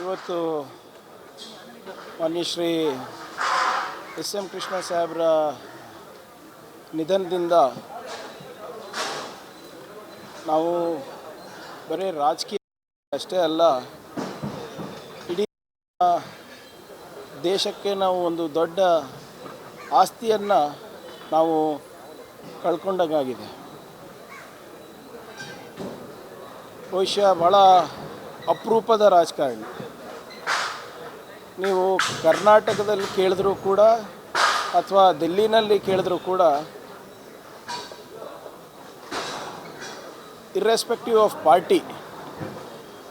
ಇವತ್ತು ಮಾನ್ಯ Shri S M Krishna ಸಾಹೇಬ್ರ ನಿಧನದಿಂದ ನಾವು ಬರೀ ರಾಜಕೀಯ ಅಷ್ಟೇ ಅಲ್ಲ, ಇಡೀ ದೇಶಕ್ಕೆ ನಾವು ಒಂದು ದೊಡ್ಡ ಆಸ್ತಿಯನ್ನು ನಾವು ಕಳ್ಕೊಂಡಾಗಿದೆ. ಬಹುಶಃ ಭಾಳ ಅಪರೂಪದ ರಾಜಕಾರಣಿ. ನೀವು ಕರ್ನಾಟಕದಲ್ಲಿ ಕೇಳಿದ್ರೂ ಕೂಡ ಅಥವಾ ದಿಲ್ಲಿನಲ್ಲಿ ಕೇಳಿದ್ರೂ ಕೂಡ ಇರ್ರೆಸ್ಪೆಕ್ಟಿವ್ ಆಫ್ ಪಾರ್ಟಿ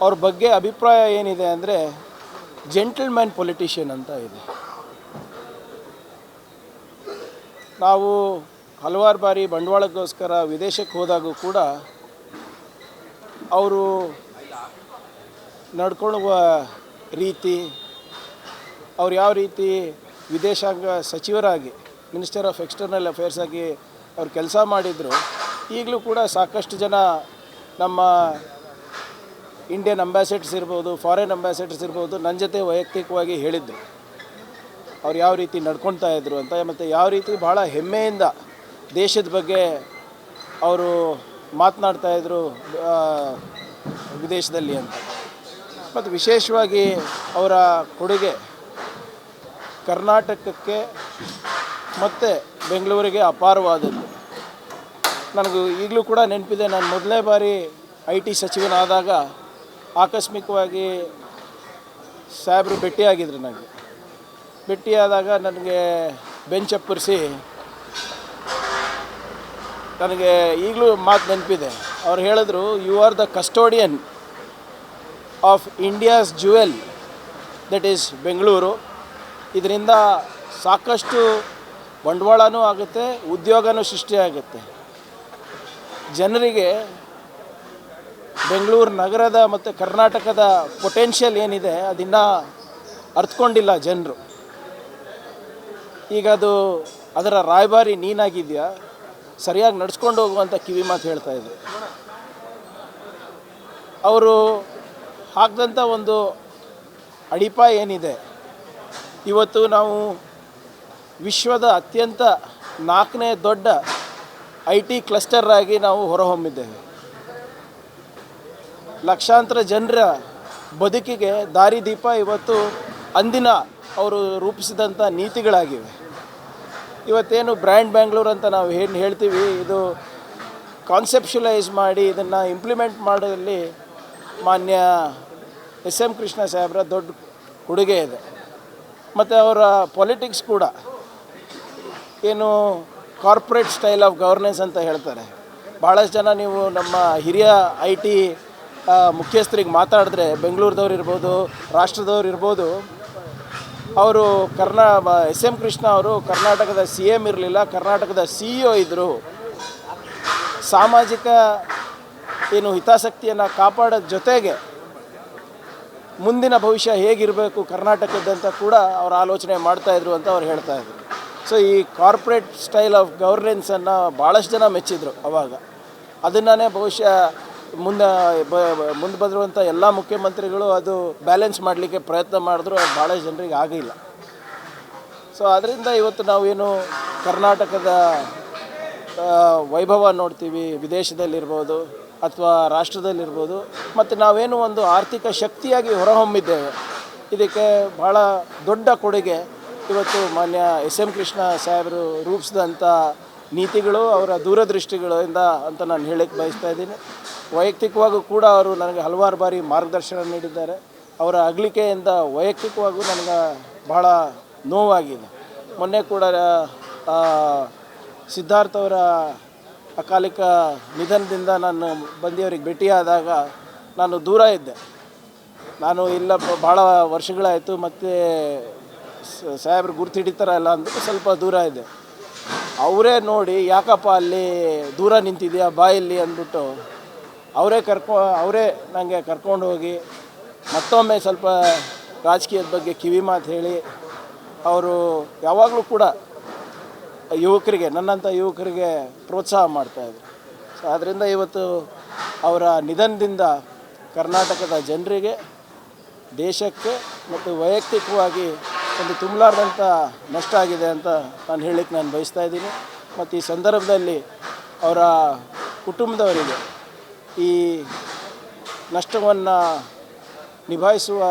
ಅವ್ರ ಬಗ್ಗೆ ಅಭಿಪ್ರಾಯ ಏನಿದೆ ಅಂದರೆ ಜೆಂಟಲ್ಮ್ಯಾನ್ ಪೊಲಿಟಿಷಿಯನ್ ಅಂತ ಇದೆ. ನಾವು ಹಲವಾರು ಬಾರಿ ಬಂಡವಾಳಕ್ಕೋಸ್ಕರ ವಿದೇಶಕ್ಕೆ ಹೋದಾಗೂ ಕೂಡ ಅವರು ನಡ್ಕೊಳ್ಳುವ ರೀತಿ, ಅವ್ರು ಯಾವ ರೀತಿ ವಿದೇಶಾಂಗ ಸಚಿವರಾಗಿ ಮಿನಿಸ್ಟರ್ ಆಫ್ ಎಕ್ಸ್ಟರ್ನಲ್ ಅಫೇರ್ಸ್ ಆಗಿ ಅವ್ರು ಕೆಲಸ ಮಾಡಿದರು. ಈಗಲೂ ಕೂಡ ಸಾಕಷ್ಟು ಜನ ನಮ್ಮ ಇಂಡಿಯನ್ ಅಂಬಾಸಿಡರ್ಸ್ ಇರ್ಬೋದು, ಫಾರಿನ್ ಅಂಬಾಸಿಡರ್ಸ್ ಇರ್ಬೋದು, ನನ್ನ ಜೊತೆ ವೈಯಕ್ತಿಕವಾಗಿ ಹೇಳಿದ್ದು ಅವ್ರು ಯಾವ ರೀತಿ ನಡ್ಕೊಳ್ತಾ ಇದ್ರು ಅಂತ, ಮತ್ತು ಯಾವ ರೀತಿ ಭಾಳ ಹೆಮ್ಮೆಯಿಂದ ದೇಶದ ಬಗ್ಗೆ ಅವರು ಮಾತನಾಡ್ತಾಯಿದ್ರು ವಿದೇಶದಲ್ಲಿ ಅಂತ. ಮತ್ತು ವಿಶೇಷವಾಗಿ ಅವರ ಕೊಡುಗೆ ಕರ್ನಾಟಕಕ್ಕೆ ಮತ್ತು ಬೆಂಗಳೂರಿಗೆ ಅಪಾರವಾದದ್ದು. ನನಗೂ ಈಗಲೂ ಕೂಡ ನೆನಪಿದೆ, ನಾನು ಮೊದಲನೇ ಬಾರಿ IT ಸಚಿವನಾದಾಗ ಆಕಸ್ಮಿಕವಾಗಿ ಸಾಹೇಬರು ಭೇಟಿಯಾಗಿದ್ರು. ಭೇಟಿಯಾದಾಗ ನನಗೆ ಬೆಂಚ್ ಅಪ್ಪರಿಸಿ, ನನಗೆ ಈಗಲೂ ಮಾತು ನೆನಪಿದೆ. ಅವ್ರು ಹೇಳಿದ್ರು, you are the custodian of India's jewel that is Bengaluru. ಇದರಿಂದ ಸಾಕಷ್ಟು ಬಂಡವಾಳನೂ ಆಗುತ್ತೆ, ಉದ್ಯೋಗನೂ ಸೃಷ್ಟಿಯಾಗುತ್ತೆ. ಜನರಿಗೆ ಬೆಂಗಳೂರು ನಗರದ ಮತ್ತು ಕರ್ನಾಟಕದ ಪೊಟೆನ್ಷಿಯಲ್ ಏನಿದೆ ಅದನ್ನು ಅರ್ಥಕೊಂಡಿಲ್ಲ ಜನರು. ಈಗ ಅದರ ರಾಯಭಾರಿ ನೀನಾಗಿದೆಯಾ, ಸರಿಯಾಗಿ ನಡ್ಸ್ಕೊಂಡು ಹೋಗುವಂಥ ಕಿವಿ ಮಾತು ಹೇಳ್ತಾಯಿದ್ರು. ಅವರು ಹಾಕಿದಂಥ ಒಂದು ಅಡಿಪಾಯ ಏನಿದೆ, ಇವತ್ತು ನಾವು ವಿಶ್ವದ ಅತ್ಯಂತ 4ನೇ ದೊಡ್ಡ IT ಕ್ಲಸ್ಟರ್ ಆಗಿ ನಾವು ಹೊರಹೊಮ್ಮಿದ್ದೇವೆ. ಲಕ್ಷಾಂತರ ಜನರ ಬದುಕಿಗೆ ದಾರಿದೀಪ ಇವತ್ತು ಅಂದಿನ ಅವರು ರೂಪಿಸಿದಂಥ ನೀತಿಗಳಾಗಿವೆ. ಇವತ್ತೇನು ಬ್ರ್ಯಾಂಡ್ ಬೆಂಗಳೂರು ಅಂತ ನಾವು ಏನು ಹೇಳ್ತೀವಿ, ಇದು ಕಾನ್ಸೆಪ್ಷುಲೈಸ್ ಮಾಡಿ ಇದನ್ನು ಇಂಪ್ಲಿಮೆಂಟ್ ಮಾಡೋದಲ್ಲಿ ಮಾನ್ಯ ಎಸ್ ಎಂ ಕೃಷ್ಣ ಸಾಹೇಬ್ರ ದೊಡ್ಡ ಕೊಡುಗೆ ಇದೆ. ಮತ್ತು ಅವರ ಪೊಲಿಟಿಕ್ಸ್ ಕೂಡ ಏನು ಕಾರ್ಪೊರೇಟ್ ಸ್ಟೈಲ್ ಆಫ್ ಗವರ್ನೆನ್ಸ್ ಅಂತ ಹೇಳ್ತಾರೆ. ಭಾಳಷ್ಟು ಜನ ನೀವು ನಮ್ಮ ಹಿರಿಯ IT ಮುಖ್ಯಸ್ಥರಿಗೆ ಮಾತಾಡಿದ್ರೆ, ಬೆಂಗಳೂರದವ್ರು ಇರ್ಬೋದು, ರಾಷ್ಟ್ರದವ್ರು ಇರ್ಬೋದು, ಅವರು ಎಸ್ ಎಂ ಕೃಷ್ಣ ಅವರು ಕರ್ನಾಟಕದ CM ಇರಲಿಲ್ಲ, ಕರ್ನಾಟಕದ CEO ಇದ್ದರು. ಸಾಮಾಜಿಕ ಏನು ಹಿತಾಸಕ್ತಿಯನ್ನು ಕಾಪಾಡೋದ ಜೊತೆಗೆ ಮುಂದಿನ ಭವಿಷ್ಯ ಹೇಗಿರಬೇಕು ಕರ್ನಾಟಕದ್ದಂತ ಕೂಡ ಅವರು ಆಲೋಚನೆ ಮಾಡ್ತಾಯಿದ್ರು ಅಂತ ಅವ್ರು ಹೇಳ್ತಾಯಿದ್ರು. ಸೊ ಈ ಕಾರ್ಪೊರೇಟ್ ಸ್ಟೈಲ್ ಆಫ್ ಗವರ್ನೆನ್ಸನ್ನು ಭಾಳಷ್ಟು ಜನ ಮೆಚ್ಚಿದ್ರು ಅವಾಗ. ಅದನ್ನೇ ಬಹುಶಃ ಮುಂದೆ ಬಂದಿರುವಂಥ ಎಲ್ಲ ಮುಖ್ಯಮಂತ್ರಿಗಳು ಅದು ಬ್ಯಾಲೆನ್ಸ್ ಮಾಡಲಿಕ್ಕೆ ಪ್ರಯತ್ನ ಮಾಡಿದ್ರು, ಅದು ಭಾಳಷ್ಟು ಜನರಿಗೆ ಆಗಿಲ್ಲ. ಸೊ ಅದರಿಂದ ಇವತ್ತು ನಾವೇನು ಕರ್ನಾಟಕದ ವೈಭವ ನೋಡ್ತೀವಿ, ವಿದೇಶದಲ್ಲಿರ್ಬೋದು ಅಥವಾ ರಾಷ್ಟ್ರದಲ್ಲಿರ್ಬೋದು, ಮತ್ತು ನಾವೇನು ಒಂದು ಆರ್ಥಿಕ ಶಕ್ತಿಯಾಗಿ ಹೊರಹೊಮ್ಮಿದ್ದೇವೆ. ಇದಕ್ಕೆ ಭಾಳ ದೊಡ್ಡ ಕೊಡುಗೆ ಇವತ್ತು ಮಾನ್ಯ ಎಸ್ ಎಂ ಕೃಷ್ಣ ಸಾಹೇಬರು ರೂಪಿಸಿದಂಥ ನೀತಿಗಳು, ಅವರ ದೂರದೃಷ್ಟಿಗಳಿಂದ ಅಂತ ನಾನು ಹೇಳಕ್ಕೆ ಬಯಸ್ತಾ ಇದ್ದೀನಿ. ವೈಯಕ್ತಿಕವಾಗೂ ಕೂಡ ಅವರು ನನಗೆ ಹಲವಾರು ಬಾರಿ ಮಾರ್ಗದರ್ಶನ ನೀಡಿದ್ದಾರೆ. ಅವರ ಅಗಲಿಕೆಯಿಂದ ವೈಯಕ್ತಿಕವಾಗೂ ನನಗೆ ಭಾಳ ನೋವಾಗಿದೆ. ಮೊನ್ನೆ ಕೂಡ ಸಿದ್ಧಾರ್ಥ ಅವರ ಅಕಾಲಿಕ ನಿಧನದಿಂದ ನಾನು ಬಂದಿಯವರಿಗೆ ಭೇಟಿಯಾದಾಗ ನಾನು ದೂರ ಇದ್ದೆ. ನಾನು ಇಲ್ಲ ಭಾಳ ವರ್ಷಗಳಾಯಿತು, ಮತ್ತು ಸಾಹೇಬ್ರು ಗುರ್ತು ಹಿಡಿತಾರಲ್ಲ ಅಂದ್ಬಿಟ್ಟು ಸ್ವಲ್ಪ ದೂರ ಇದ್ದೆ. ಅವರೇ ನೋಡಿ, ಯಾಕಪ್ಪ ಅಲ್ಲಿ ದೂರ ನಿಂತಿದೆಯಾ ಬಾಯಲ್ಲಿ ಅಂದ್ಬಿಟ್ಟು ಅವರೇ ನನಗೆ ಕರ್ಕೊಂಡು ಹೋಗಿ ಮತ್ತೊಮ್ಮೆ ಸ್ವಲ್ಪ ರಾಜಕೀಯದ ಬಗ್ಗೆ ಕಿವಿ ಮಾತು ಹೇಳಿ, ಅವರು ಯಾವಾಗಲೂ ಕೂಡ ಯುವಕರಿಗೆ, ನನ್ನಂಥ ಯುವಕರಿಗೆ ಪ್ರೋತ್ಸಾಹ ಮಾಡ್ತಾಯಿದ್ರು. ಸೊ ಆದ್ದರಿಂದ ಇವತ್ತು ಅವರ ನಿಧನದಿಂದ ಕರ್ನಾಟಕದ ಜನರಿಗೆ ದೇಶಕ್ಕೆ ಮತ್ತು ವೈಯಕ್ತಿಕವಾಗಿ ಒಂದು ತುಂಬಲಾರ್ದಂಥ ನಷ್ಟ ಆಗಿದೆ ಅಂತ ನಾನು ಹೇಳಲಿಕ್ಕೆ ನಾನು ಬಯಸ್ತಾ ಇದ್ದೀನಿ. ಮತ್ತು ಈ ಸಂದರ್ಭದಲ್ಲಿ ಅವರ ಕುಟುಂಬದವರಿಗೆ ಈ ನಷ್ಟವನ್ನು ನಿಭಾಯಿಸುವ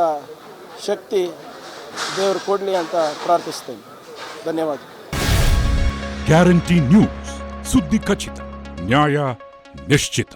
ಶಕ್ತಿ ದೇವರು ಕೊಡಲಿ ಅಂತ ಪ್ರಾರ್ಥಿಸ್ತೇನೆ. ಧನ್ಯವಾದ. ಗ್ಯಾರಂಟಿ ನ್ಯೂಸ್, ಸುದ್ದಿ ಖಚಿತ, ನ್ಯಾಯ ನಿಶ್ಚಿತ.